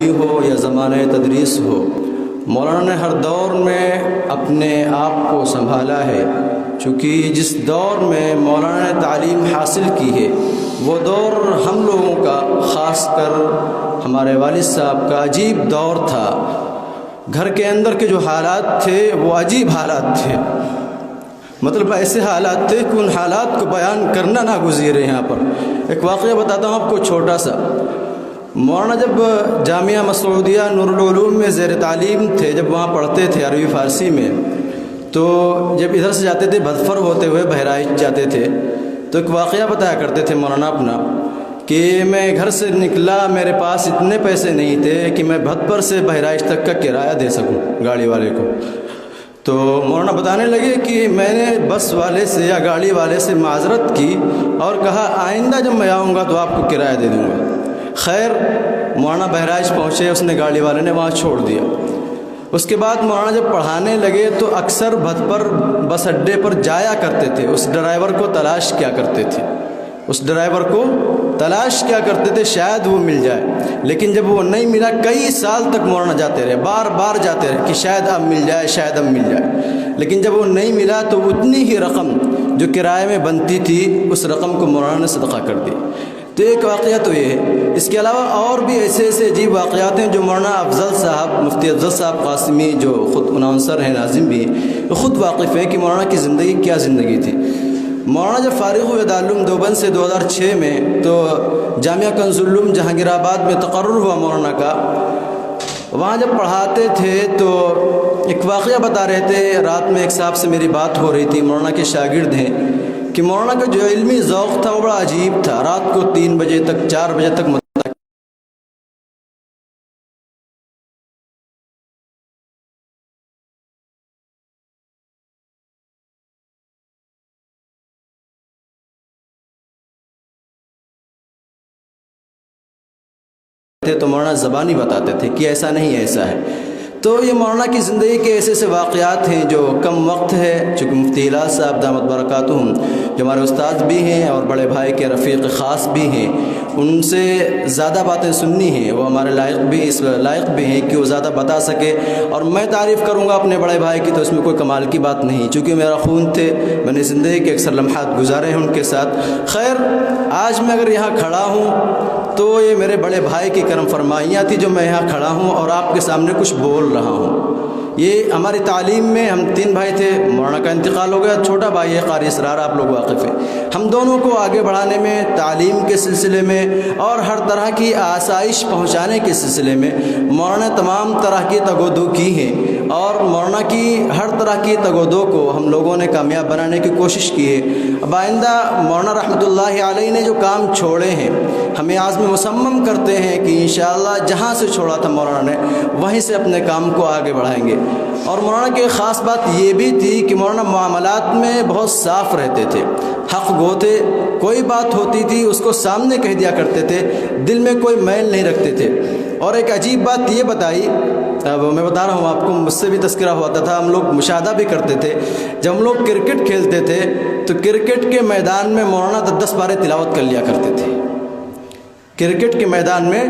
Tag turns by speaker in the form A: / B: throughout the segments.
A: ہو یا زمانہ تدریس ہو، مولانا نے ہر دور میں اپنے آپ کو سنبھالا ہے، چونکہ جس دور میں مولانا نے تعلیم حاصل کی ہے وہ دور ہم لوگوں کا، خاص کر ہمارے والد صاحب کا عجیب دور تھا۔ گھر کے اندر کے جو حالات تھے وہ عجیب حالات تھے، مطلب ایسے حالات تھے کہ ان حالات کو بیان کرنا ناگزیر ہے۔ یہاں پر ایک واقعہ بتاتا ہوں آپ کو چھوٹا سا۔ مولانا جب جامعہ مسعودیہ نور العلوم میں زیر تعلیم تھے، جب وہاں پڑھتے تھے عربی فارسی میں، تو جب ادھر سے جاتے تھے بھدفر ہوتے ہوئے بہرائچ جاتے تھے تو ایک واقعہ بتایا کرتے تھے مولانا اپنا کہ میں گھر سے نکلا، میرے پاس اتنے پیسے نہیں تھے کہ میں بھدفر سے بہرائچ تک کا کرایہ دے سکوں گاڑی والے کو۔ تو مولانا بتانے لگے کہ میں نے بس والے سے یا گاڑی والے سے معذرت کی اور کہا آئندہ جب میں آؤں گا تو آپ کو کرایہ دے دوں گا۔ خیر مولانا بہرائچ پہنچے، اس نے گاڑی والے نے وہاں چھوڑ دیا۔ اس کے بعد مولانا جب پڑھانے لگے تو اکثر بھدفر بس اڈے پر جایا کرتے تھے، اس ڈرائیور کو تلاش کیا کرتے تھے، اس ڈرائیور کو تلاش کیا کرتے تھے شاید وہ مل جائے، لیکن جب وہ نہیں ملا کئی سال تک مولانا جاتے رہے، بار بار جاتے رہے کہ شاید اب مل جائے، شاید اب مل جائے، لیکن جب وہ نہیں ملا تو اتنی ہی رقم جو کرائے میں بنتی تھی اس رقم کو مولانا نے صدقہ کر دی۔ تو ایک واقعہ تو یہ ہے۔ اس کے علاوہ اور بھی ایسے ایسے عجیب واقعات ہیں جو مولانا افضل صاحب، مفتی افضل صاحب قاسمی، جو خود اناؤنسر ہیں، ناظم بھی ہیں، خود واقف ہیں کہ مولانا کی زندگی کیا زندگی تھی۔ مولانا جب فارغ ہوئے دارالعلوم دیوبند سے 2006 میں تو جامعہ کنز العلوم جہانگیر آباد میں تقرر ہوا مولانا کا۔ وہاں جب پڑھاتے تھے تو ایک واقعہ بتا رہے تھے، رات میں ایک صاحب سے میری بات ہو رہی تھی، مولانا کے شاگرد ہیں، کہ مولانا کا جو علمی ذوق تھا وہ بڑا عجیب تھا۔ رات کو 3 بجے تک 4 بجے تک تو مولانا زبانی بتاتے تھے کہ ایسا نہیں ایسا ہے۔ تو یہ مولانا کی زندگی کے ایسے ایسے واقعات ہیں جو کم وقت ہے، چونکہ مفتی ہلال صاحب دامت برکاتہم جو ہمارے استاد بھی ہیں اور بڑے بھائی کے رفیق خاص بھی ہیں، ان سے زیادہ باتیں سننی ہیں، وہ ہمارے لائق بھی ہیں کہ وہ زیادہ بتا سکے، اور میں تعریف کروں گا اپنے بڑے بھائی کی تو اس میں کوئی کمال کی بات نہیں، چونکہ میرا خون تھے، میں نے زندگی کے اکثر لمحات گزارے ہیں ان کے ساتھ۔ خیر آج میں اگر یہاں کھڑا ہوں تو یہ میرے بڑے بھائی کی کرم فرمائیاں تھی جو میں یہاں کھڑا ہوں اور آپ کے سامنے کچھ بول رہا ہوں۔ یہ ہماری تعلیم میں ہم 3 بھائی تھے، مولانا کا انتقال ہو گیا، چھوٹا بھائی ہے قاری اسرار، آپ لوگ واقف ہیں۔ ہم دونوں کو آگے بڑھانے میں، تعلیم کے سلسلے میں اور ہر طرح کی آسائش پہنچانے کے سلسلے میں مولانا نے تمام طرح کی تگ و دو کی ہیں، اور مولانا کی ہر طرح کی تگ و دو کو ہم لوگوں نے کامیاب بنانے کی کوشش کی ہے۔ اب آئندہ مولانا رحمۃ اللہ علیہ نے جو کام چھوڑے ہیں ہمیں عزم مصمم کرتے ہیں کہ انشاءاللہ جہاں سے چھوڑا تھا مولانا نے وہیں سے اپنے کام کو آگے بڑھائیں گے۔ اور مولانا کی خاص بات یہ بھی تھی کہ مولانا معاملات میں بہت صاف رہتے تھے، حق گو تھے، کوئی بات ہوتی تھی اس کو سامنے کہہ دیا کرتے تھے، دل میں کوئی میل نہیں رکھتے تھے۔ اور ایک عجیب بات یہ بتائی، اب میں بتا رہا ہوں آپ کو، مجھ سے بھی تذکرہ ہوتا تھا، ہم لوگ مشاہدہ بھی کرتے تھے، جب ہم لوگ کرکٹ کھیلتے تھے تو کرکٹ کے میدان میں مولانا 10 پارے تلاوت کر لیا کرتے تھے، کرکٹ کے میدان میں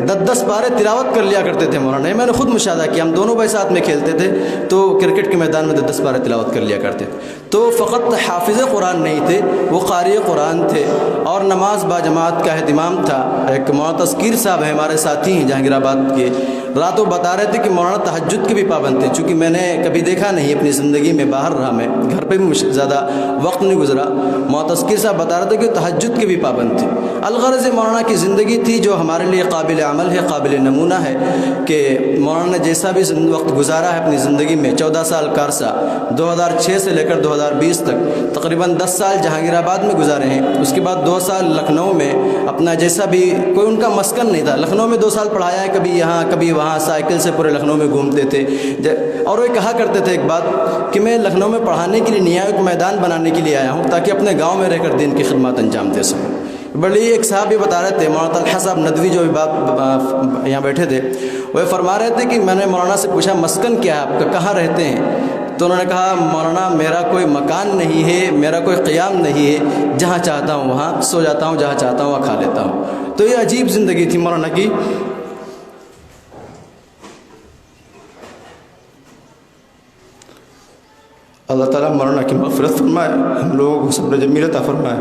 A: 10 پارے تلاوت کر لیا کرتے تھے مولانا۔ میں نے خود مشاہدہ کیا، ہم دونوں بھائی ساتھ میں کھیلتے تھے تو کرکٹ کے میدان میں 10 پارے تلاوت کر لیا کرتے تھے۔ تو فقط حافظ قرآن نہیں تھے، وہ قاری قرآن تھے، اور نماز با جماعت کا اہتمام تھا۔ ایک مولانا تذکیر صاحب ہیں، ہمارے ساتھی ہیں جہانگیر آباد کے، راتوں بتا رہے تھے کہ مولانا تہجد کے بھی پابند تھے، چونکہ میں نے کبھی دیکھا نہیں اپنی زندگی میں، باہر رہا میں، گھر پہ بھی زیادہ وقت نہیں گزرا۔ مولانا تذکیر صاحب بتا رہے تھے کہ تہجد کے بھی پابند تھے۔ الغرض مولانا کی زندگی تھی جو ہمارے لیے قابل عمل ہے، قابل نمونہ ہے، کہ مولانا نے جیسا بھی وقت گزارا ہے اپنی زندگی میں، 14 سال کا عرصہ 2006 سے لے کر 2020 تک تقریباً 10 سال جہانگیر آباد میں گزارے ہیں، اس کے بعد 2 سال لکھنؤ میں، اپنا جیسا بھی کوئی ان کا مسکن نہیں تھا، لکھنؤ میں 2 سال پڑھایا ہے، کبھی یہاں کبھی وہاں، سائیکل سے پورے لکھنؤ میں گھومتے تھے۔ اور وہ کہا کرتے تھے ایک بات کہ میں لکھنؤ میں پڑھانے کے لیے نہیں آیا، ایک میدان بنانے کے لیے آیا ہوں تاکہ اپنے گاؤں میں رہ کر دین کی خدمات انجام دے سکوں۔ بڑی ایک صاحب بھی بتا رہے تھے، مولانا طلحہ صاحب ندوی جو یہاں بیٹھے تھے، وہ فرما رہے تھے کہ میں نے مولانا سے پوچھا مسکن کیا ہے آپ کا، کہاں رہتے ہیں؟ تو انہوں نے کہا مولانا میرا کوئی مکان نہیں ہے، میرا کوئی قیام نہیں ہے، جہاں چاہتا ہوں وہاں سو جاتا ہوں، جہاں چاہتا ہوں وہاں کھا لیتا ہوں۔ تو یہ عجیب زندگی تھی مولانا کی۔ اللہ تعالیٰ مولانا کی مغفرت فرمائے، ہم لوگوں کو صبر جمیل عطا فرمائے۔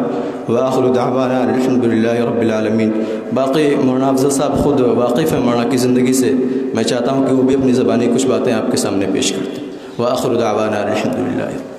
A: وآخر دعوانا الحمدللہ رب العالمین۔ باقی مولانا افضل صاحب خود واقف ہیں مولانا کی زندگی سے، میں چاہتا ہوں کہ وہ بھی اپنی زبانی کچھ باتیں آپ کے سامنے پیش کرتے ہیں۔ وآخر دعوانا الحمدللہ۔